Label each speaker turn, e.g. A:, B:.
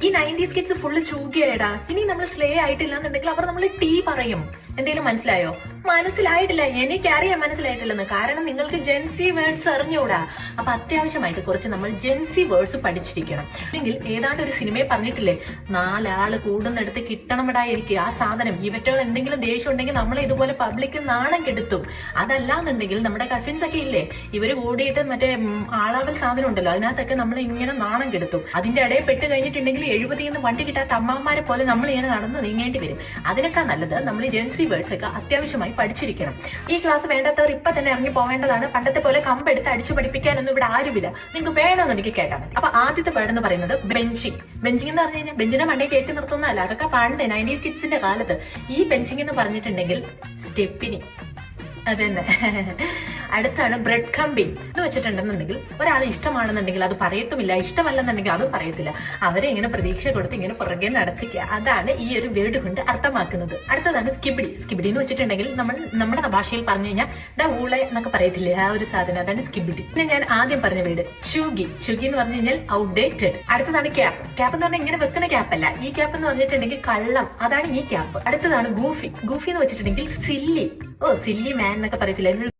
A: ഈ 90s kids full ചൂകിയായിടാ. ഇനി നമ്മൾ സ്ലേ ആയിട്ടില്ല എന്നുണ്ടെങ്കിൽ അവർ നമ്മൾ ടീ പറയും. എന്തെങ്കിലും മനസ്സിലായോ? മനസ്സിലായിട്ടില്ല. എനിക്കറിയാം മനസ്സിലായിട്ടില്ലെന്ന്. കാരണം നിങ്ങൾക്ക് ജെൻസി വേർഡ്സ് അറിഞ്ഞൂടാ. അപ്പൊ അത്യാവശ്യമായിട്ട് കുറച്ച് നമ്മൾ ജെൻസി വേർഡ്സ് പഠിച്ചിരിക്കണം. അല്ലെങ്കിൽ ഏതാണ്ട് ഒരു സിനിമയെ പറഞ്ഞിട്ടില്ലേ, 4 ആള് കൂടുന്നിടത്ത് കിട്ടണമിടാ എനിക്ക് ആ സാധനം. ഇവറ്റകൾ എന്തെങ്കിലും ദേഷ്യം ഉണ്ടെങ്കിൽ നമ്മളെ ഇതുപോലെ പബ്ലിക് നാണം കെടുത്തും. അതല്ലാന്നുണ്ടെങ്കിൽ നമ്മുടെ കസിൻസ് ഒക്കെ ഇല്ലേ, ഇവര് കൂടിയിട്ട് മറ്റേ ആളാവൽ സാധനം ഉണ്ടല്ലോ, അതിനകത്തൊക്കെ നമ്മൾ ഇങ്ങനെ നാണം കെടുത്തും. അതിന്റെ ഇടയിൽ പെട്ട് കഴിഞ്ഞിട്ടുണ്ടെങ്കിൽ 70 വണ്ടി കിട്ടാത്ത അമ്മമാരെ പോലെ നമ്മൾ ഇങ്ങനെ നടന്ന് നീങ്ങേണ്ടി വരും. അതിനൊക്കെ നല്ലത് നമ്മൾ ജെൻസി വേർഡ്സ് ഒക്കെ അത്യാവശ്യമായി പഠിച്ചിരിക്കണം. ഈ ക്ലാസ് വേണ്ടാത്തവർ ഇപ്പൊ തന്നെ ഇറങ്ങി പോകേണ്ടതാണ്. പണ്ടത്തെ പോലെ കമ്പെടുത്ത് അടിച്ചു പഠിപ്പിക്കാനൊന്നും ഇവിടെ ആരുമില്ല. നിങ്ങൾക്ക് വേണമെന്ന് എനിക്ക് കേട്ടാൽ മതി. അപ്പൊ ആദ്യത്തെ വേർഡ് എന്ന് പറയുന്നത് ബെഞ്ചിങ്. ബെഞ്ചിങ് എന്ന് പറഞ്ഞു കഴിഞ്ഞാൽ ബെഞ്ചിനെ മണ്ടേ കയറ്റി നിർത്തുന്നതല്ല. അതൊക്കെ പണ്ട് 90s കിഡ്സിന്റെ കാലത്ത്. ഈ ബെഞ്ചിങ് എന്ന് പറഞ്ഞിട്ടുണ്ടെങ്കിൽ സ്റ്റെപ്പിനി. അത് തന്നെ. അടുത്താണ് ബ്രെഡ് കമ്പിങ് എന്ന് വെച്ചിട്ടുണ്ടെന്നുണ്ടെങ്കിൽ ഒരാൾ ഇഷ്ടമാണെന്നുണ്ടെങ്കിൽ അത് പറയത്തുമില്ല, ഇഷ്ടമല്ലെന്നുണ്ടെങ്കിൽ അതും പറയത്തില്ല. അവരെ ഇങ്ങനെ പ്രതീക്ഷ കൊടുത്ത് ഇങ്ങനെ പുറകെ നടത്തിക്കുക. അതാണ് ഈ ഒരു വേർഡ് കൊണ്ട് അർത്ഥമാക്കുന്നത്. അടുത്തതാണ് സ്കിബിഡി. സ്കിബിഡി എന്ന് വെച്ചിട്ടുണ്ടെങ്കിൽ നമ്മുടെ ഭാഷയിൽ പറഞ്ഞു കഴിഞ്ഞാൽ ഡ ഊളെ എന്നൊക്കെ പറയത്തില്ലേ, ആ ഒരു സാധനം, അതാണ് സ്കിബിഡി. പിന്നെ ഞാൻ ആദ്യം പറഞ്ഞ വേർഡ് ഷൂഗി. ഷൂഗി എന്ന് പറഞ്ഞു കഴിഞ്ഞാൽ ഔട്ട്ഡേറ്റഡ്. അടുത്തതാണ് ക്യാപ്പ്. ക്യാപ്പ് എന്ന് പറഞ്ഞാൽ ഇങ്ങനെ വെക്കുന്ന ക്യാപ്പല്ല. ഈ ക്യാപ്പ് എന്ന് പറഞ്ഞിട്ടുണ്ടെങ്കിൽ കള്ളം, അതാണ് ഈ ക്യാപ്പ്. അടുത്തതാണ് ഗൂഫി. ഗൂഫി എന്ന് വെച്ചിട്ടുണ്ടെങ്കിൽ സില്ലി. സില്ലി മാൻ എന്നൊക്കെ പറയത്തില്ല.